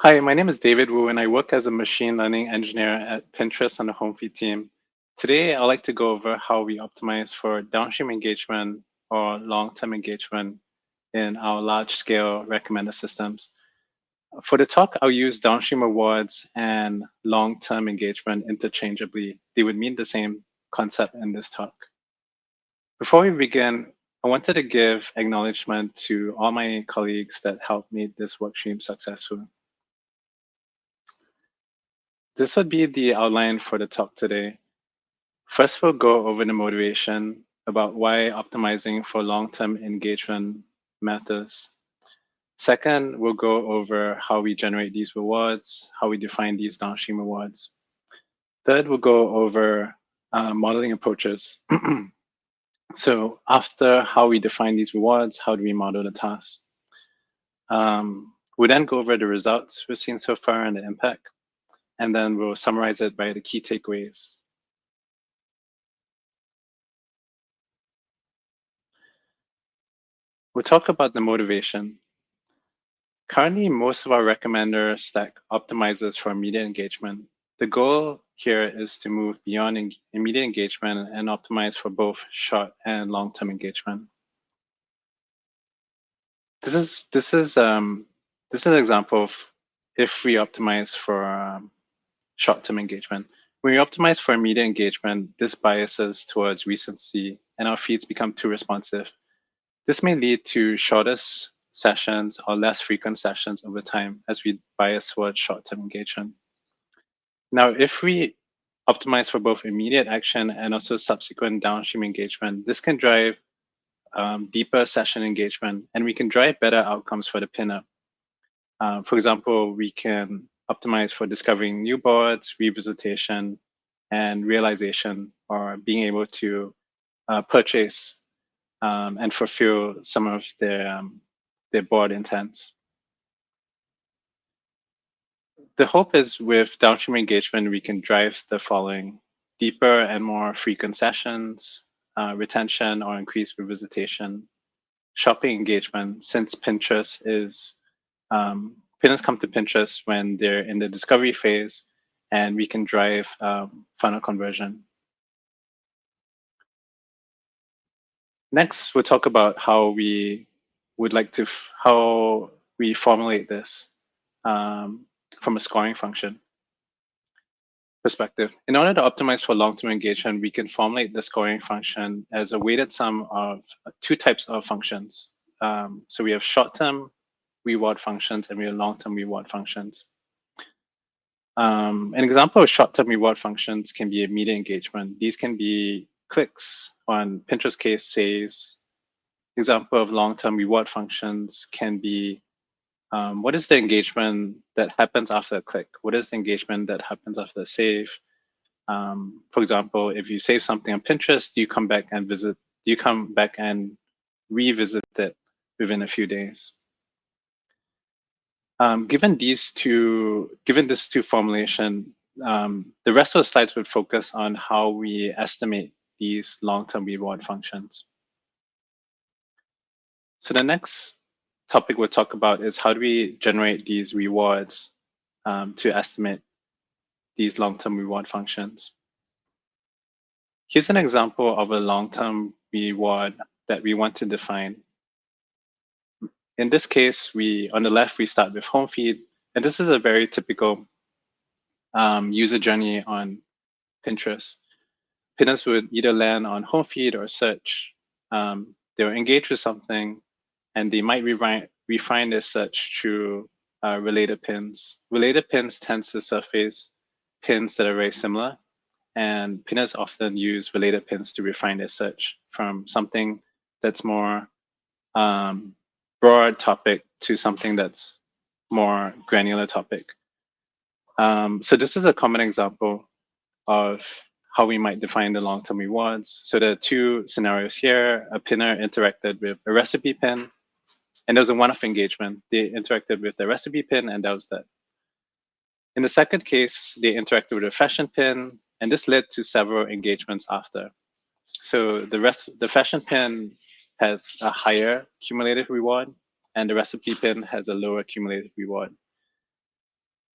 Hi, my name is David Wu, and I work as a machine learning engineer at Pinterest on the home feed team. Today, I'd like to go over how we optimize for downstream engagement or long-term engagement in our large-scale recommender systems. For the talk, I'll use downstream rewards and long-term engagement interchangeably. They would mean the same concept in this talk. Before we begin, I wanted to give acknowledgement to all my colleagues that helped make this workstream successful. This would be the outline for the talk today. First, we'll go over the motivation about why optimizing for long-term engagement matters. Second, we'll go over how we generate these rewards, how we define these downstream rewards. Third, we'll go over modeling approaches. So after how we define these rewards, how do we model the task? We'll then go over the results we've seen so far and the impact, and then we'll summarize it by the key takeaways. We'll talk about the motivation. Currently, most of our recommender stack optimizes for immediate engagement. The goal here is to move beyond immediate engagement and optimize for both short and long-term engagement. This is an example of if we optimize for short-term engagement. When we optimize for immediate engagement, this biases towards recency, and our feeds become too responsive. This may lead to shorter sessions or less frequent sessions over time as we bias towards short-term engagement. Now, if we optimize for both immediate action and also subsequent downstream engagement, this can drive deeper session engagement, and we can drive better outcomes for the pinup. For example, we can optimize for discovering new boards, revisitation, and realization, or being able to purchase and fulfill some of their board intents. The hope is with downstream engagement, we can drive the following: deeper and more frequent sessions, retention or increased revisitation, shopping engagement, since Pinterest is, pinners come to Pinterest when they're in the discovery phase, and we can drive funnel conversion. Next, we'll talk about how we would like to, how we formulate this from a scoring function perspective. In order to optimize for long-term engagement, we can formulate the scoring function as a weighted sum of two types of functions. So we have short-term reward functions and we have long-term reward functions. An example of short-term reward functions can be immediate engagement. These can be clicks, on Pinterest case, saves. Example of long-term reward functions can be what is the engagement that happens after a click? What is the engagement that happens after a save? For example, if you save something on Pinterest, do you come back and visit? Do you come back and revisit it within a few days? Given this two formulation, the rest of the slides would focus on how we estimate these long-term reward functions. So the next topic we'll talk about is how do we generate these rewards to estimate these long-term reward functions. Here's an example of a long-term reward that we want to define. In this case, on the left, we start with home feed, and this is a very typical user journey on Pinterest. Pinners would either land on home feed or search. They'll engage with something, and they might refine their search through related pins. Related pins tends to surface pins that are very similar, and pinners often use related pins to refine their search from something that's more broad topic to something that's more granular topic. So this is a common example of how we might define the long-term rewards. So there are two scenarios here. A pinner interacted with a recipe pin, and there was a one-off engagement. They interacted with the recipe pin, and that was that. In the second case, they interacted with a fashion pin, and this led to several engagements after. So the fashion pin has a higher cumulative reward, and the recipe pin has a lower cumulative reward.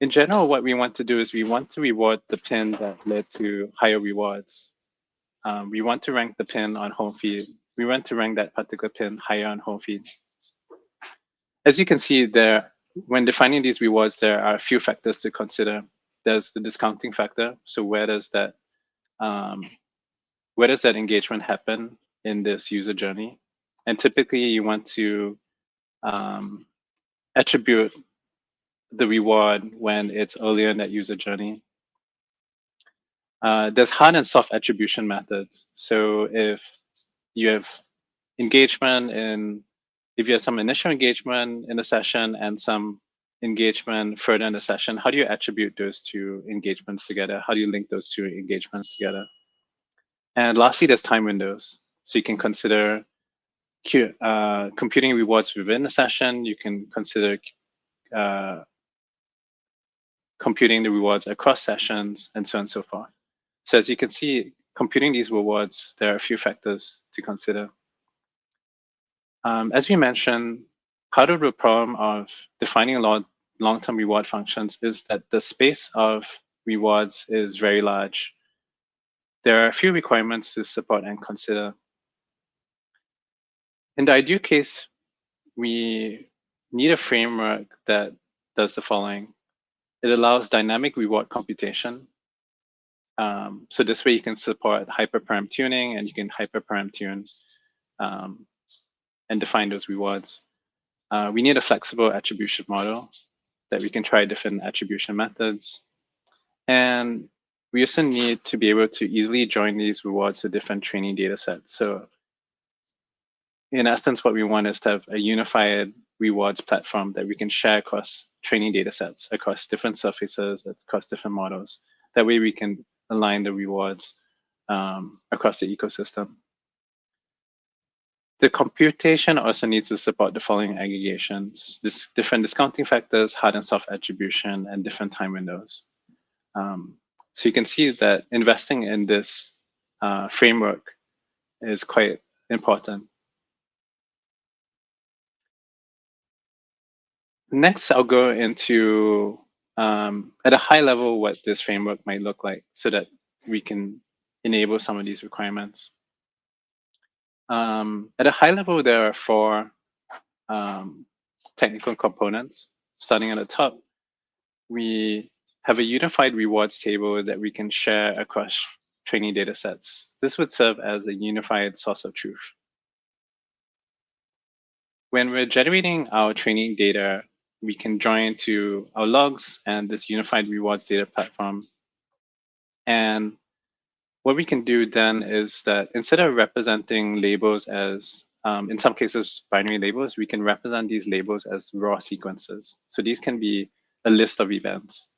In general, what we want to do is we want to reward the pin that led to higher rewards. We want to rank the pin on home feed. We want to rank that particular pin higher on home feed. As you can see there, when defining these rewards, there are a few factors to consider. There's the discounting factor. So where does that engagement happen in this user journey? And typically you want to attribute the reward when it's earlier in that user journey. There's hard and soft attribution methods. So if you have engagement if you have some initial engagement in the session and some engagement further in the session, how do you attribute those two engagements together? How do you link those two engagements together? And lastly, there's time windows. So you can consider computing rewards within a session. You can consider computing the rewards across sessions, and so on and so forth. So as you can see, computing these rewards, there are a few factors to consider. As we mentioned, part of the problem of defining long-term reward functions is that the space of rewards is very large. There are a few requirements to support and consider. In the ideal case, we need a framework that does the following. It allows dynamic reward computation. So this way you can support hyperparam tuning, and you can hyperparam tune and define those rewards. We need a flexible attribution model that we can try different attribution methods. And we also need to be able to easily join these rewards to different training data sets. So in essence, what we want is to have a unified rewards platform that we can share across training data sets, across different surfaces, across different models. That way we can align the rewards across the ecosystem. The computation also needs to support the following aggregations: different discounting factors, hard and soft attribution, and different time windows. So you can see that investing in this framework is quite important. Next, I'll go into, at a high level, what this framework might look like so that we can enable some of these requirements. At a high level, there are four technical components. Starting at the top, we have a unified rewards table that we can share across training data sets. This would serve as a unified source of truth. When we're generating our training data, we can join to our logs and this unified rewards data platform. And what we can do then is that instead of representing labels as, in some cases, binary labels, we can represent these labels as raw sequences. So these can be a list of events.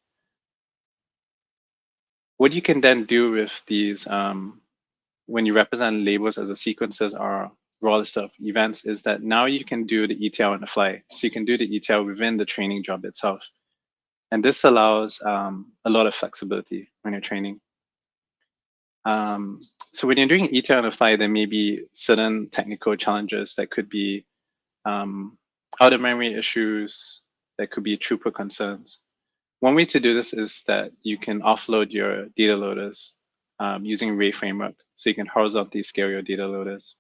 What you can then do with these, when you represent labels as the sequences or raw list of events, is that now you can do the ETL on the fly. So you can do the ETL within the training job itself. And this allows a lot of flexibility when you're training. So when you're doing ETL on the fly, there may be certain technical challenges that could be out of memory issues, that could be throughput concerns. One way to do this is that you can offload your data loaders using Ray framework. So you can horizontally scale your data loaders,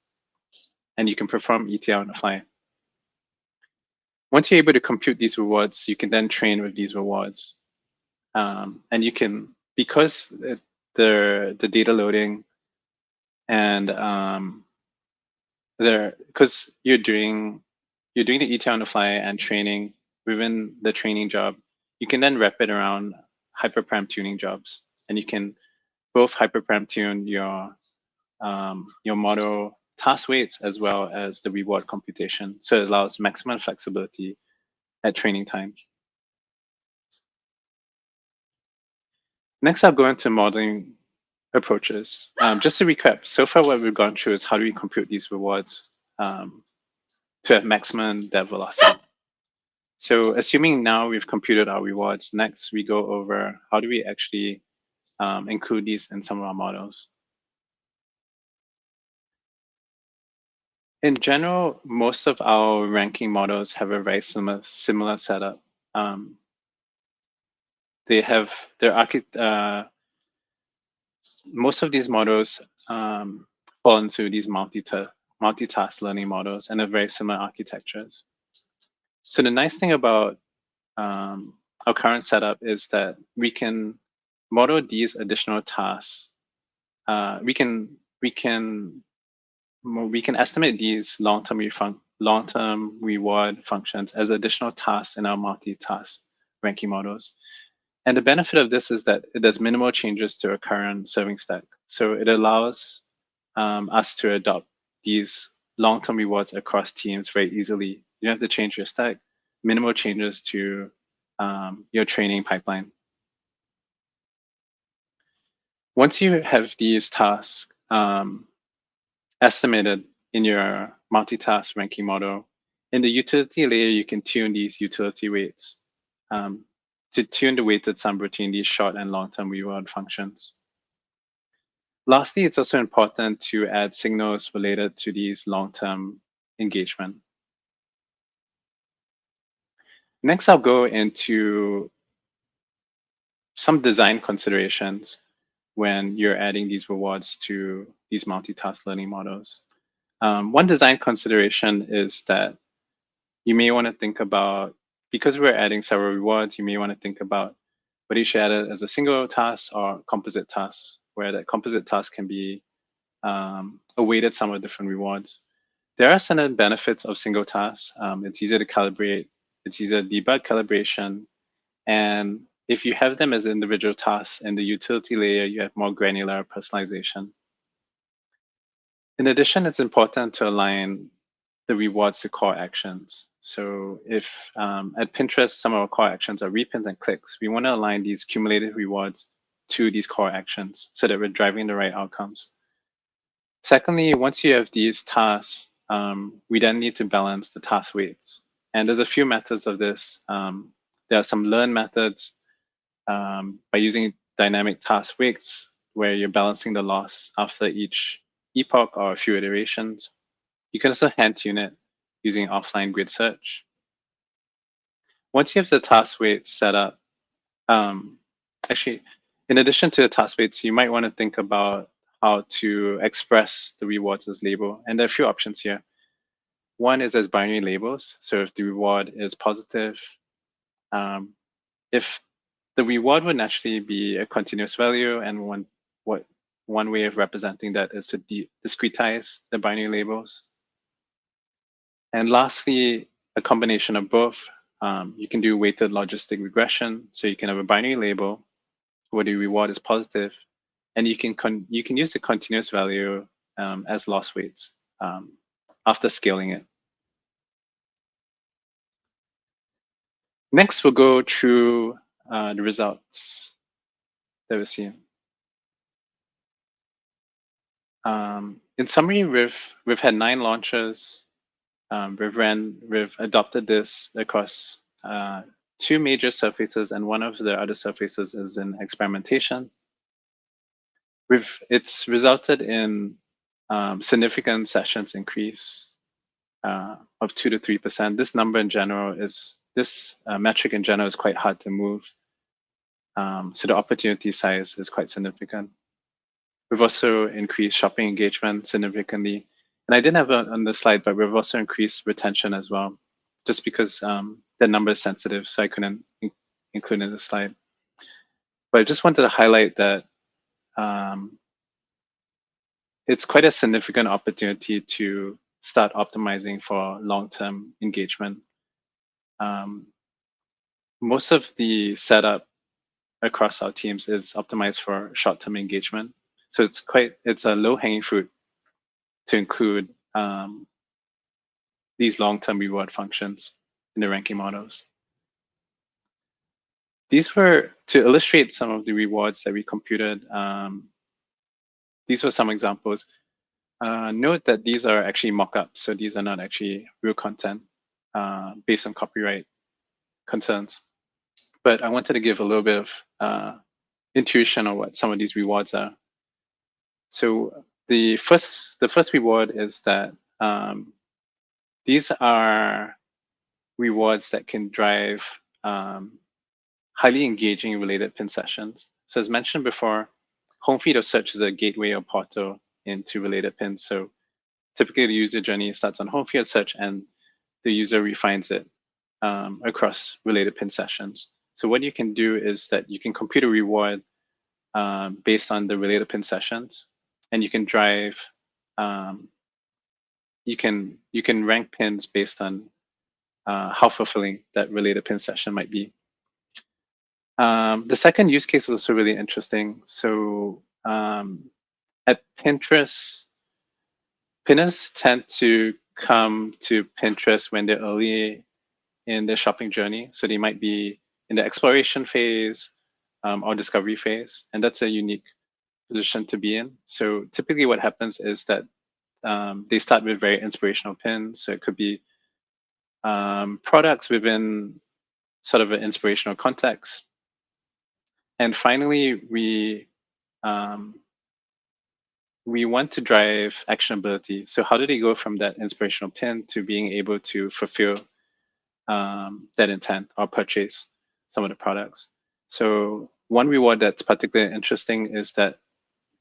and you can perform ETL on the fly. Once you're able to compute these rewards, you can then train with these rewards. And you can, because the data loading and because you're doing the ETL on the fly and training within the training job, you can then wrap it around hyperparam tuning jobs, and you can both hyperparam tune your model task weights as well as the reward computation. So it allows maximum flexibility at training time. Next, I'll go into modeling approaches. Just to recap, so far what we've gone through is how do we compute these rewards to have maximum dev velocity. So assuming now we've computed our rewards, next we go over how do we actually include these in some of our models. In general, most of our ranking models have a very similar setup. they have their most of these models fall into these multitask learning models and have very similar architectures. So the nice thing about our current setup is that we can model these additional tasks. We can estimate these long-term reward functions as additional tasks in our multitask ranking models. And the benefit of this is that it does minimal changes to our current serving stack. So it allows us to adopt these long-term rewards across teams very easily. You don't have to change your stack, minimal changes to your training pipeline. Once you have these tasks estimated in your multitask ranking model, in the utility layer, you can tune these utility weights to tune the weighted subroutine, these short and long-term reward functions. Lastly, it's also important to add signals related to these long-term engagement. Next, I'll go into some design considerations when you're adding these rewards to these multitask learning models. One design consideration is that you may want to think about, because we're adding several rewards, you may want to think about whether you should add it as a single task or composite task, where that composite task can be a weighted sum of different rewards. There are certain benefits of single tasks. It's easier to calibrate, it's easier to debug calibration, and if you have them as individual tasks in the utility layer, you have more granular personalization. In addition, it's important to align the rewards to core actions. So if at Pinterest, some of our core actions are repins and clicks, we want to align these cumulative rewards to these core actions so that we're driving the right outcomes. Secondly, once you have these tasks, we then need to balance the task weights. And there's a few methods of this. There are some learn methods by using dynamic task weights, where you're balancing the loss after each epoch or a few iterations. You can also hand tune it using offline grid search. Once you have the task weights set up, actually, in addition to the task weights, you might want to think about how to express the rewards as label. And there are a few options here. One is as binary labels. So if the reward is positive, if the reward would naturally be a continuous value, and one way of representing that is to discretize the binary labels. And lastly, a combination of both. You can do weighted logistic regression. So you can have a binary label where the reward is positive, and you can use the continuous value as loss weights after scaling it. Next, we'll go through the results that we're seeing. In summary, we've had 9 launches. We've adopted this across 2 major surfaces, and one of the other surfaces is in experimentation. It's resulted in significant sessions increase of 2 to 3%. This number in general this metric in general is quite hard to move. So the opportunity size is quite significant. We've also increased shopping engagement significantly. And I didn't have it on the slide, but we've also increased retention as well, just because the number is sensitive, so I couldn't include it in the slide. But I just wanted to highlight that it's quite a significant opportunity to start optimizing for long-term engagement. Most of the setup across our teams is optimized for short-term engagement. So it's a low-hanging fruit to include these long-term reward functions in the ranking models. These were to illustrate some of the rewards that we computed. These were some examples. Note that these are actually mock-ups, so these are not actually real content based on copyright concerns. But I wanted to give a little bit of intuition on what some of these rewards are. So the first reward is that these are rewards that can drive highly engaging related pin sessions. So as mentioned before, home feed or search is a gateway or portal into related pins. So typically the user journey starts on home feed or search and the user refines it across related pin sessions. So what you can do is that you can compute a reward based on the related pin sessions, and you can drive, you can rank pins based on how fulfilling that related pin session might be. The second use case is also really interesting. So at Pinterest, pinners tend to come to Pinterest when they're early in their shopping journey. So they might be in the exploration phase or discovery phase, and that's a unique position to be in. So typically what happens is that they start with very inspirational pins. So it could be products within sort of an inspirational context. And finally, we want to drive actionability. So how do they go from that inspirational pin to being able to fulfill that intent or purchase some of the products? So one reward that's particularly interesting is that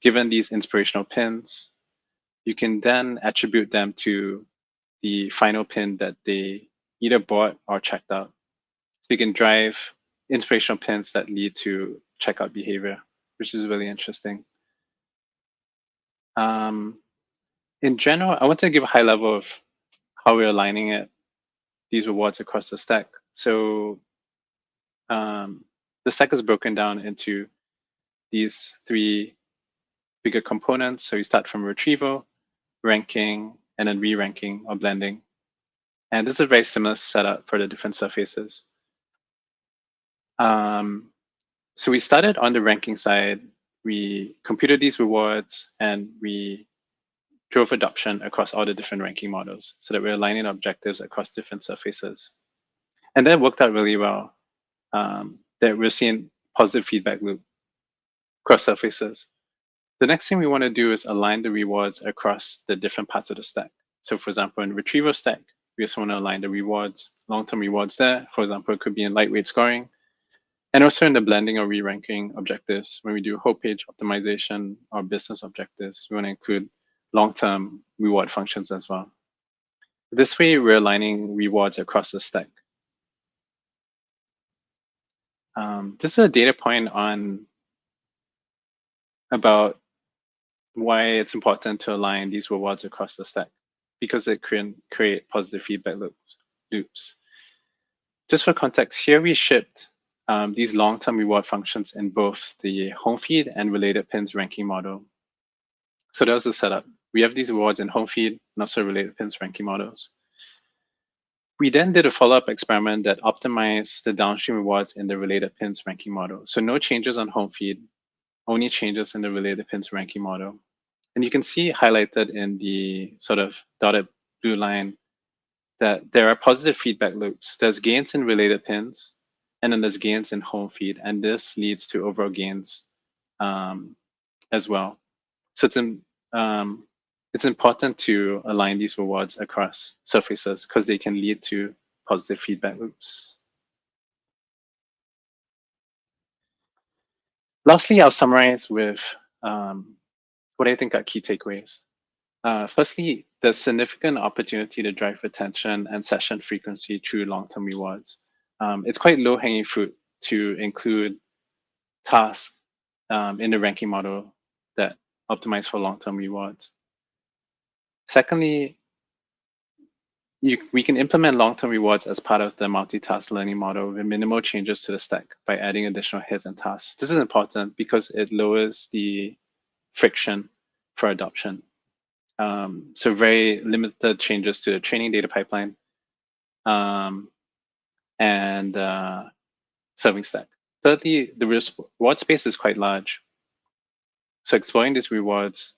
given these inspirational pins, you can then attribute them to the final pin that they either bought or checked out. So you can drive inspirational pins that lead to checkout behavior, which is really interesting. In general, I want to give a high level of how we're aligning these rewards across the stack. So the stack is broken down into these three bigger components. So you start from retrieval, ranking, and then re-ranking or blending. And this is a very similar setup for the different surfaces. So we started on the ranking side. We computed these rewards and we drove adoption across all the different ranking models so that we're aligning objectives across different surfaces. And that worked out really well. That we're seeing positive feedback loop across surfaces. The next thing we want to do is align the rewards across the different parts of the stack. So for example, in retrieval stack, we also want to align the rewards, long-term rewards there. For example, it could be in lightweight scoring. And also in the blending or re-ranking objectives, when we do whole page optimization or business objectives, we want to include long-term reward functions as well. This way, we're aligning rewards across the stack. This is a data point on about why it's important to align these rewards across the stack, because it can create positive feedback loops. Just for context, here we shipped these long-term reward functions in both the home feed and related pins ranking model. So that was the setup. We have these rewards in home feed and also related pins ranking models. We then did a follow-up experiment that optimized the downstream rewards in the related pins ranking model. So no changes on home feed, only changes in the related pins ranking model. And you can see highlighted in the sort of dotted blue line that there are positive feedback loops. There's gains in related pins, and then there's gains in home feed, and this leads to overall gains as well. So it's important to align these rewards across surfaces because they can lead to positive feedback loops. Lastly, I'll summarize with what I think are key takeaways. Firstly, there's significant opportunity to drive retention and session frequency through long-term rewards. It's quite low-hanging fruit to include tasks in the ranking model that optimize for long-term rewards. Secondly, we can implement long-term rewards as part of the multitask learning model with minimal changes to the stack by adding additional heads and tasks. This is important because it lowers the friction for adoption. So very limited changes to the training data pipeline and serving stack. Thirdly, the reward space is quite large. So exploring these rewards,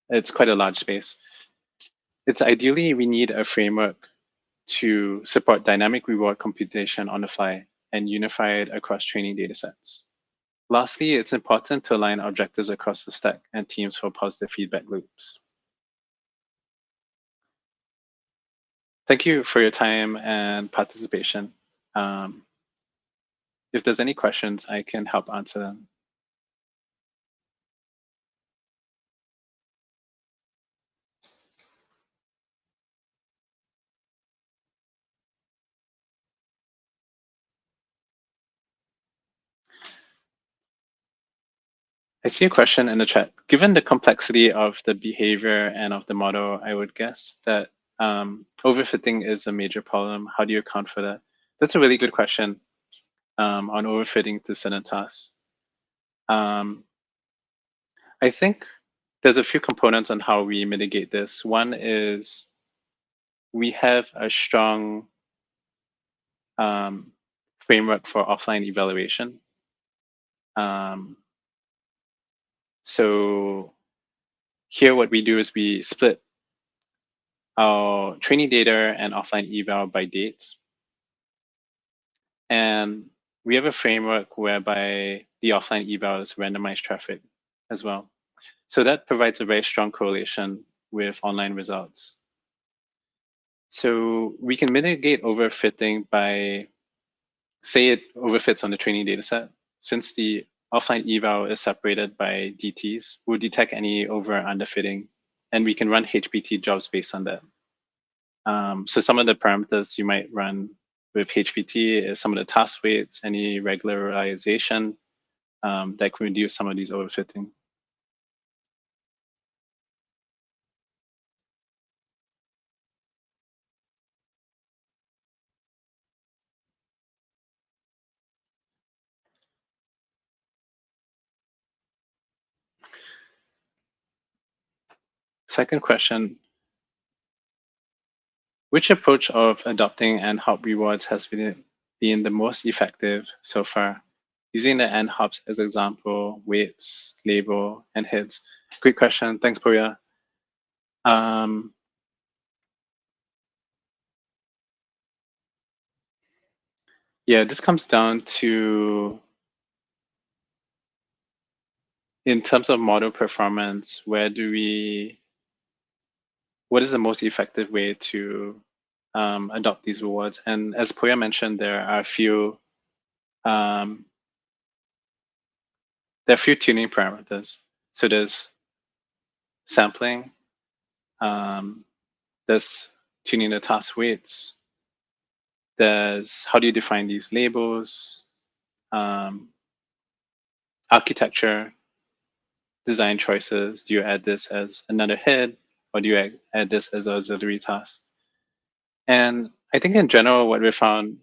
it's quite a large space. It's ideally, we need a framework to support dynamic reward computation on the fly and unify it across training datasets. Lastly, it's important to align objectives across the stack and teams for positive feedback loops. Thank you for your time and participation. If there's any questions, I can help answer them. I see a question in the chat. Given the complexity of the behavior and of the model, I would guess that overfitting is a major problem. How do you account for that? That's a really good question on overfitting to certain tasks. I think there's a few components on how we mitigate this. One is we have a strong framework for offline evaluation. So here what we do is we split our training data and offline eval by dates. And we have a framework whereby the offline eval is randomized traffic as well. So that provides a very strong correlation with online results. So we can mitigate overfitting by, say it overfits on the training data set. Since the offline eval is separated by DTs, we'll detect any over or underfitting, and we can run HPT jobs based on that. So some of the parameters you might run with HPT is some of the task weights, any regularization that can reduce some of these overfitting. Second question, which approach of adopting NHOP rewards has been the most effective so far? Using the NHOPs as example, weights, label, and hits. Great question. Thanks, Poya. Yeah, this comes down to, in terms of model performance, what is the most effective way to adopt these rewards? And as Poya mentioned, there are a few tuning parameters. So there's sampling, there's tuning the task weights, there's how do you define these labels, architecture, design choices. Do you add this as another head, or do you add this as an auxiliary task? And I think in general, what we found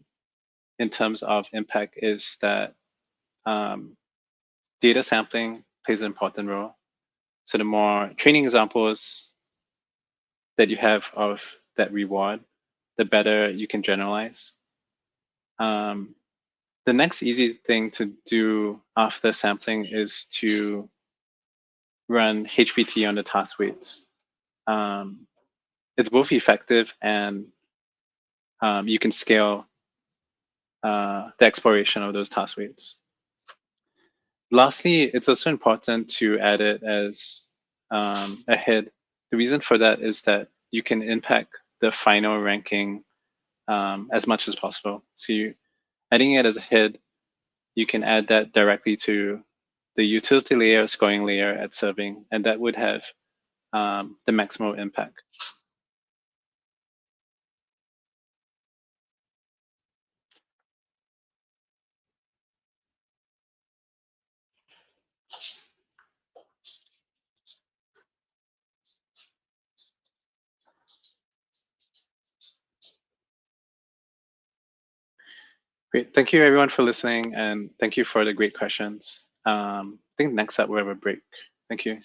in terms of impact is that data sampling plays an important role. So the more training examples that you have of that reward, the better you can generalize. The next easy thing to do after sampling is to run HPT on the task weights. It's both effective and you can scale the exploration of those task weights. Lastly, it's also important to add it as a head. The reason for that is that you can impact the final ranking as much as possible. So adding it as a head, you can add that directly to the utility layer, scoring layer at serving, and that would have the maximal impact. Great. Thank you, everyone, for listening, and thank you for the great questions. I think next up, we'll have a break. Thank you.